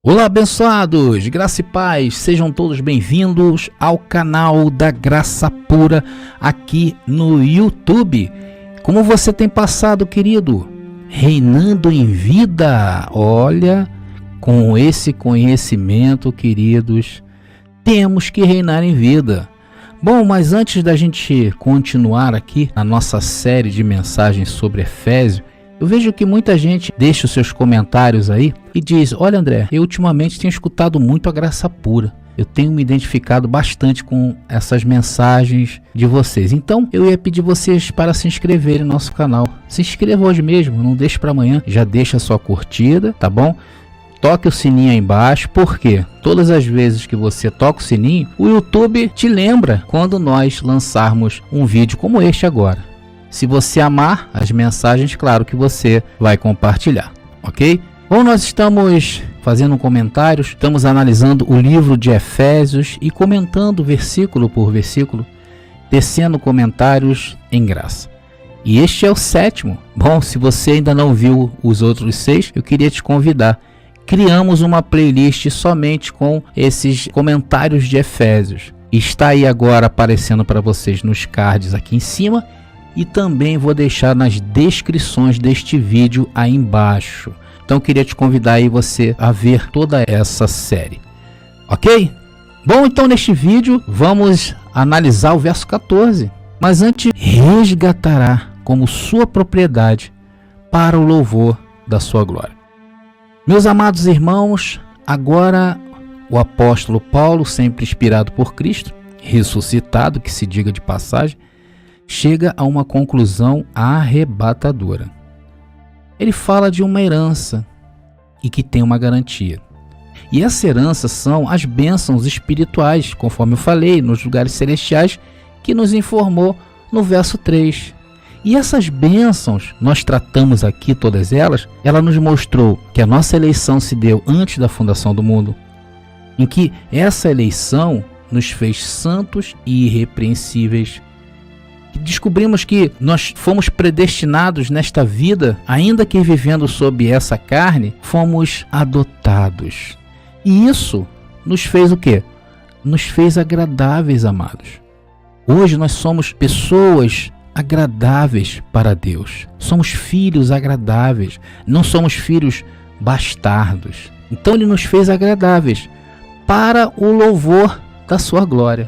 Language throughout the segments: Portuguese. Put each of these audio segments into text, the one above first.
Olá, abençoados, graça e paz, sejam todos bem-vindos ao canal da Graça Pura aqui no YouTube. Como você tem passado, querido? Reinando em vida? Olha, com esse conhecimento, queridos, temos que reinar em vida. Bom, mas antes da gente continuar aqui a nossa série de mensagens sobre Efésios, eu vejo que muita gente deixa os seus comentários aí e diz: olha, André, eu ultimamente tenho escutado muito a Graça Pura. Eu tenho me identificado bastante com essas mensagens de vocês. Então, eu ia pedir vocês para se inscreverem no nosso canal. Se inscreva hoje mesmo, não deixe para amanhã. Já deixa a sua curtida, tá bom? Toque o sininho aí embaixo, porque todas as vezes que você toca o sininho, o YouTube te lembra quando nós lançarmos um vídeo como este agora. Se você amar as mensagens, claro que você vai compartilhar, ok? Bom, nós estamos fazendo comentários, estamos analisando o livro de Efésios e comentando versículo por versículo, tecendo comentários em graça. E este é o 7º. Bom, se você ainda não viu os outros 6, eu queria te convidar. Criamos uma playlist somente com esses comentários de Efésios. Está aí agora aparecendo para vocês nos cards aqui em cima. E também vou deixar nas descrições deste vídeo aí embaixo. Então eu queria te convidar aí você a ver toda essa série. Ok? Bom, então neste vídeo vamos analisar o verso 14. Mas antes, resgatará como sua propriedade para o louvor da sua glória. Meus amados irmãos, agora o apóstolo Paulo, sempre inspirado por Cristo, ressuscitado, que se diga de passagem, chega a uma conclusão arrebatadora. Ele fala de uma herança e que tem uma garantia. E essa herança são as bênçãos espirituais, conforme eu falei, nos lugares celestiais, que nos informou no verso 3. E essas bênçãos, nós tratamos aqui todas elas, ela nos mostrou que a nossa eleição se deu antes da fundação do mundo, em que essa eleição nos fez santos e irrepreensíveis. Descobrimos que nós fomos predestinados nesta vida, ainda que vivendo sob essa carne, fomos adotados. E isso nos fez o quê? Nos fez agradáveis, amados. Hoje nós somos pessoas agradáveis para Deus. Somos filhos agradáveis, não somos filhos bastardos. Então Ele nos fez agradáveis para o louvor da sua glória.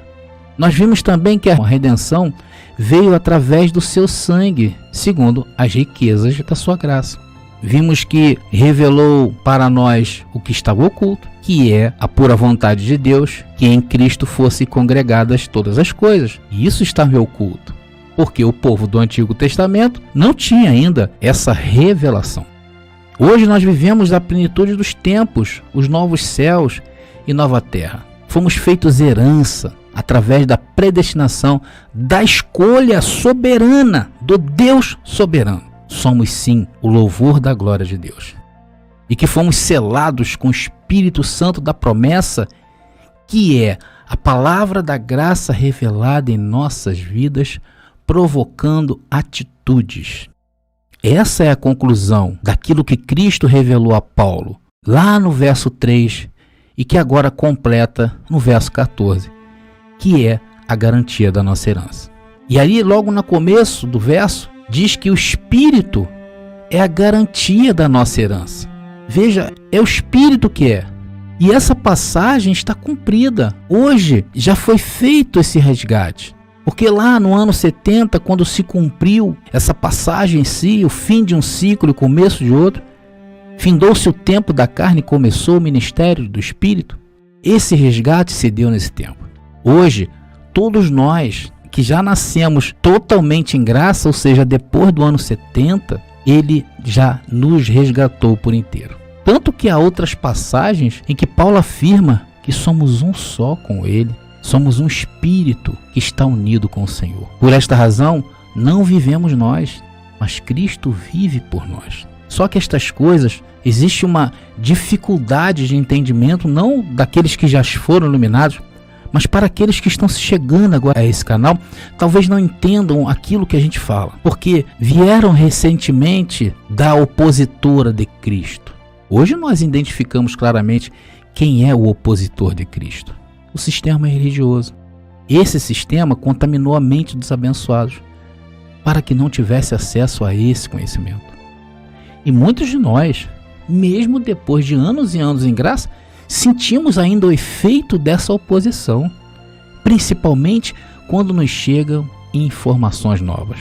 Nós vimos também que a redenção veio através do seu sangue, segundo as riquezas da sua graça. Vimos que revelou para nós o que estava oculto, que é a pura vontade de Deus, que em Cristo fossem congregadas todas as coisas. E isso estava oculto, porque o povo do Antigo Testamento não tinha ainda essa revelação. Hoje nós vivemos a plenitude dos tempos, os novos céus e nova terra. Fomos feitos herança através da predestinação, da escolha soberana do Deus soberano. Somos sim o louvor da glória de Deus. E que fomos selados com o Espírito Santo da promessa, que é a palavra da graça revelada em nossas vidas, provocando atitudes. Essa é a conclusão daquilo que Cristo revelou a Paulo, lá no verso 3, e que agora completa no verso 14. Que é a garantia da nossa herança. E ali, logo no começo do verso, diz que o Espírito é a garantia da nossa herança. Veja, é o Espírito que é. E essa passagem está cumprida. Hoje já foi feito esse resgate. Porque lá no ano 70, quando se cumpriu essa passagem em si, o fim de um ciclo e o começo de outro, findou-se o tempo da carne e começou o ministério do Espírito. Esse resgate se deu nesse tempo. Hoje, todos nós que já nascemos totalmente em graça, ou seja, depois do ano 70, Ele já nos resgatou por inteiro. Tanto que há outras passagens em que Paulo afirma que somos um só com Ele, somos um espírito que está unido com o Senhor. Por esta razão, não vivemos nós, mas Cristo vive por nós. Só que estas coisas, existe uma dificuldade de entendimento, não daqueles que já foram iluminados, mas para aqueles que estão chegando agora a esse canal, talvez não entendam aquilo que a gente fala, porque vieram recentemente da opositora de Cristo. Hoje nós identificamos claramente quem é o opositor de Cristo: o sistema religioso. Esse sistema contaminou a mente dos abençoados para que não tivesse acesso a esse conhecimento. E muitos de nós, mesmo depois de anos e anos em graça, sentimos ainda o efeito dessa oposição, principalmente quando nos chegam informações novas.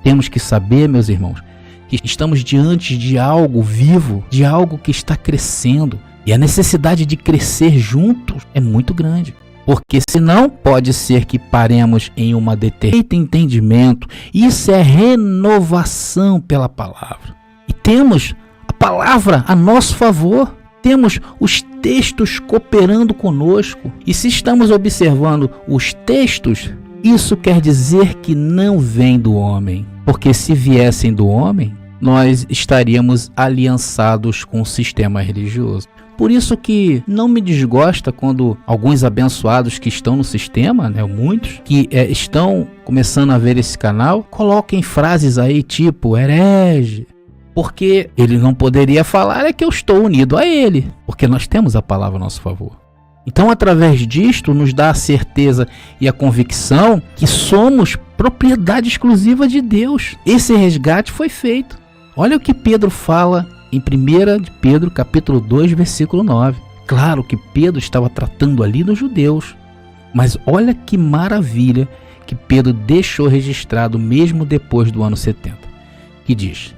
Temos que saber, meus irmãos, que estamos diante de algo vivo, de algo que está crescendo, e a necessidade de crescer juntos é muito grande. Porque senão pode ser que paremos em uma determinada entendimento. Isso é renovação pela palavra. E temos a palavra a nosso favor. Temos os textos cooperando conosco. E se estamos observando os textos, isso quer dizer que não vem do homem. Porque se viessem do homem, nós estaríamos aliançados com o sistema religioso. Por isso que não me desgosta quando alguns abençoados que estão no sistema, muitos, que estão começando a ver esse canal, coloquem frases aí tipo herege. Porque ele não poderia falar que eu estou unido a ele, porque nós temos a palavra a nosso favor. Então, através disto, nos dá a certeza e a convicção que somos propriedade exclusiva de Deus. Esse resgate foi feito. Olha o que Pedro fala em 1 de Pedro, capítulo 2, versículo 9. Claro que Pedro estava tratando ali dos judeus, mas olha que maravilha que Pedro deixou registrado mesmo depois do ano 70, que diz: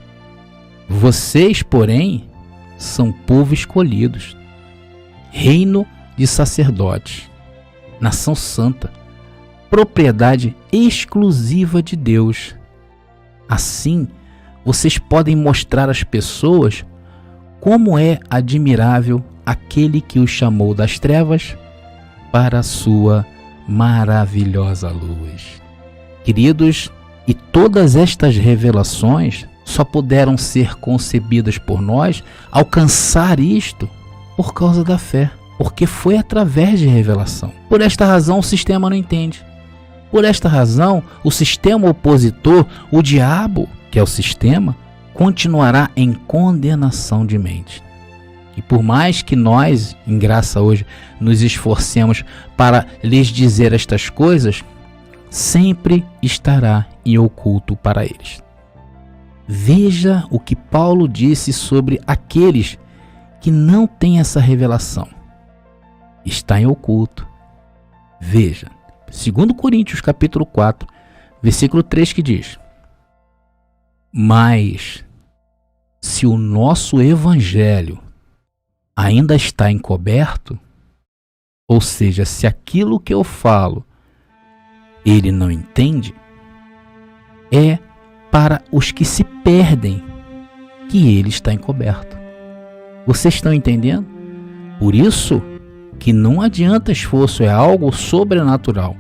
vocês, porém, são povo escolhidos, reino de sacerdotes, nação santa, propriedade exclusiva de Deus. Assim, vocês podem mostrar às pessoas como é admirável aquele que os chamou das trevas para a sua maravilhosa luz. Queridos, e todas estas revelações só puderam ser concebidas por nós, alcançar isto, por causa da fé, porque foi através de revelação. Por esta razão o sistema não entende. Por esta razão o sistema opositor, o diabo, que é o sistema, continuará em condenação de mente. E por mais que nós, em graça hoje, nos esforcemos para lhes dizer estas coisas, sempre estará em oculto para eles. Veja o que Paulo disse sobre aqueles que não têm essa revelação. Está em oculto. Veja, 2 Coríntios capítulo 4, versículo 3, que diz: mas se o nosso evangelho ainda está encoberto, ou seja, se aquilo que eu falo ele não entende, é para os que se perdem que ele está encoberto. Vocês estão entendendo? Por isso que não adianta esforço, é algo sobrenatural,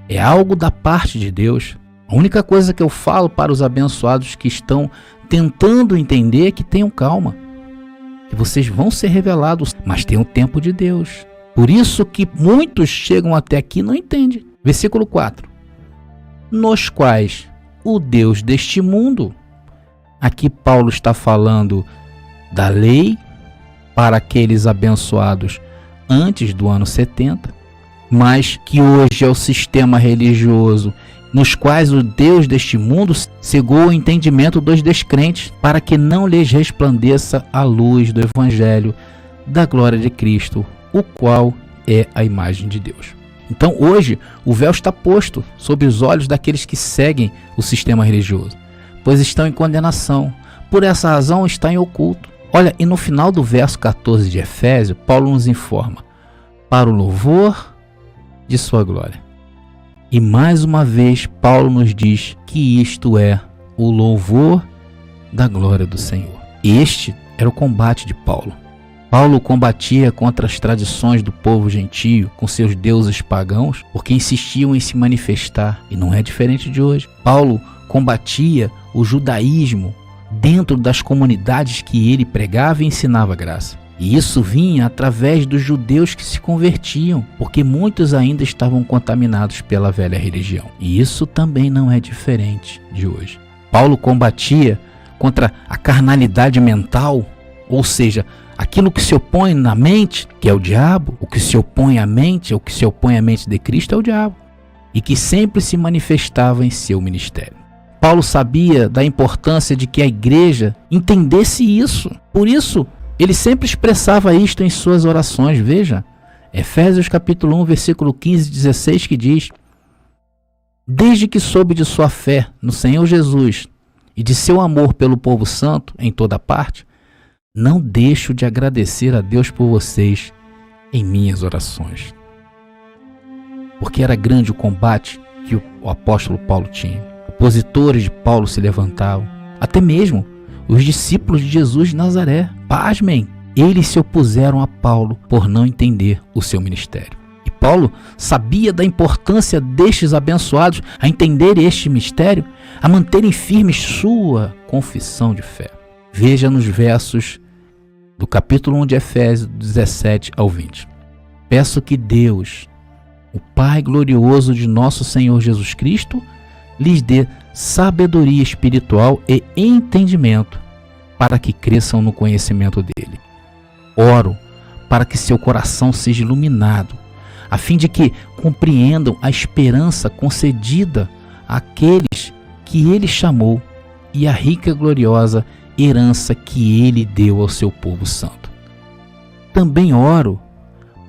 é algo da parte de Deus. A única coisa que eu falo para os abençoados que estão tentando entender é que tenham calma, que vocês vão ser revelados, mas tem o tempo de Deus. Por isso que muitos chegam até aqui e não entendem. Versículo 4. Nos quais o Deus deste mundo, aqui Paulo está falando da lei para aqueles abençoados antes do ano 70, mas que hoje é o sistema religioso, nos quais o Deus deste mundo cegou o entendimento dos descrentes, para que não lhes resplandeça a luz do Evangelho da glória de Cristo, o qual é a imagem de Deus. Então hoje o véu está posto sobre os olhos daqueles que seguem o sistema religioso, pois estão em condenação. Por essa razão está em oculto. Olha, e no final do verso 14 de Efésios, Paulo nos informa: para o louvor de sua glória. E mais uma vez Paulo nos diz que isto é o louvor da glória do Senhor. Este era o combate de Paulo. Paulo combatia contra as tradições do povo gentio, com seus deuses pagãos, porque insistiam em se manifestar, e não é diferente de hoje. Paulo combatia o judaísmo dentro das comunidades que ele pregava e ensinava graça. E isso vinha através dos judeus que se convertiam, porque muitos ainda estavam contaminados pela velha religião. E isso também não é diferente de hoje. Paulo combatia contra a carnalidade mental Ou seja, aquilo que se opõe na mente, que é o diabo, o que se opõe à mente, o que se opõe à mente de Cristo é o diabo, e que sempre se manifestava em seu ministério. Paulo sabia da importância de que a igreja entendesse isso. Por isso, ele sempre expressava isto em suas orações. Veja, Efésios capítulo 1, versículo 15 e 16, que diz: desde que soube de sua fé no Senhor Jesus e de seu amor pelo povo santo em toda parte, não deixo de agradecer a Deus por vocês em minhas orações. Porque era grande o combate que o apóstolo Paulo tinha. Opositores de Paulo se levantavam, até mesmo os discípulos de Jesus de Nazaré. Pasmem, eles se opuseram a Paulo por não entender o seu ministério. E Paulo sabia da importância destes abençoados a entender este mistério, a manterem firme sua confissão de fé. Veja nos versos do capítulo 1 de Efésios, 17 ao 20. Peço que Deus, o Pai glorioso de nosso Senhor Jesus Cristo, lhes dê sabedoria espiritual e entendimento para que cresçam no conhecimento dele. Oro para que seu coração seja iluminado, a fim de que compreendam a esperança concedida àqueles que ele chamou e a rica e gloriosa herança que ele deu ao seu povo santo. Também oro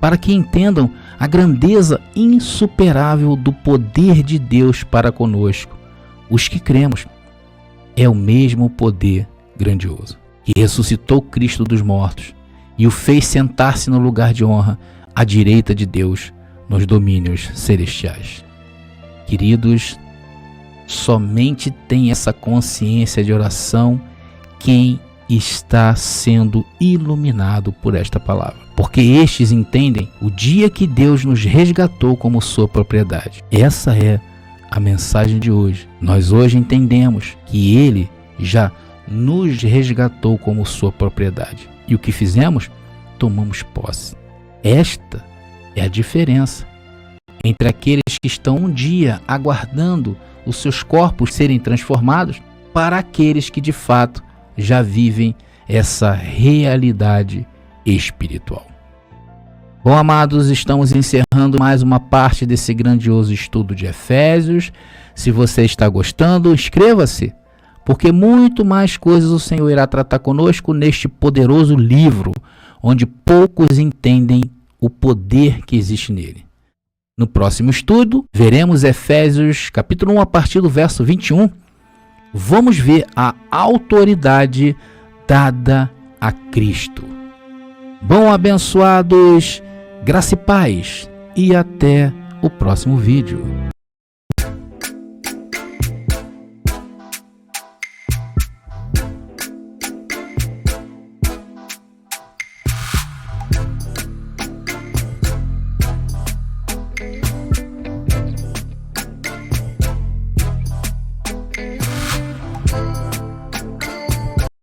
para que entendam a grandeza insuperável do poder de Deus para conosco, os que cremos. É o mesmo poder grandioso que ressuscitou Cristo dos mortos e o fez sentar-se no lugar de honra à direita de Deus nos domínios celestiais. Queridos, somente tem essa consciência de oração quem está sendo iluminado por esta palavra, porque estes entendem o dia que Deus nos resgatou como sua propriedade. Essa é a mensagem de hoje. Nós hoje entendemos que Ele já nos resgatou como sua propriedade. E o que fizemos? Tomamos posse. Esta é a diferença entre aqueles que estão um dia aguardando os seus corpos serem transformados para aqueles que de fato já vivem essa realidade espiritual. Bom, amados, estamos encerrando mais uma parte desse grandioso estudo de Efésios. Se você está gostando, inscreva-se, porque muito mais coisas o Senhor irá tratar conosco neste poderoso livro, onde poucos entendem o poder que existe nele. No próximo estudo, veremos Efésios capítulo 1 a partir do verso 21. Vamos ver a autoridade dada a Cristo. Bom, abençoados, graça e paz, e até o próximo vídeo.